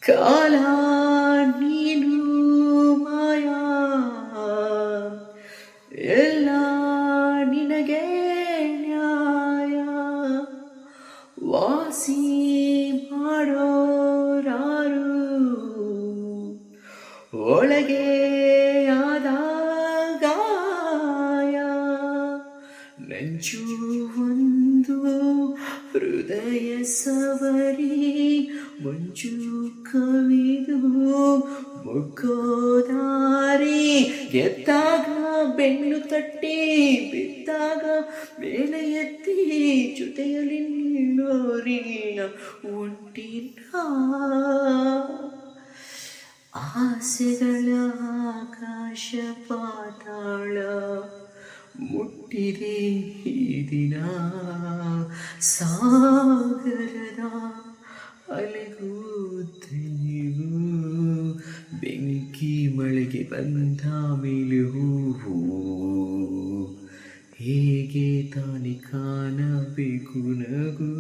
ಕಾಲ ನೀನು ಮಾಯಾ ಎಲ್ಲ ನಿನಗೆ ನ್ಯಾಯ ವಾಸಿ ಮಾಡೋರಾರು ಒಳಗೆ ಆದ ಗಾಯ ನಂಚು ಒಂದು ಹೃದಯ ಸವರಿ ಮಂಜು ಕವಿದು ಮುಗ್ಗೋದಾರಿ ಗೆದ್ದಾಗ ಬೆನ್ನು ತಟ್ಟಿ ಬಿದ್ದಾಗ ಮೇಲೆ ಎತ್ತಿ ಜೊತೆಯಲ್ಲಿ ನಿಲ್ಲೋರಿನ ಒಂಟಿನ ಆಸೆಗಳ ಆಕಾಶ ಪಾತಾಳ ಮುಟ್ಟಿದೆ ಈ ದಿನ ಸಾಗರದ ಅಲೆಗೂ ನೀವು ಬೆಂಕಿ ಮಳೆಗೆ ಬಂದ ಮೇಲೆ ಹೂವು ಹೇಗೆ ತಾನೆ ಕಾಣಬೇಕು ನಗು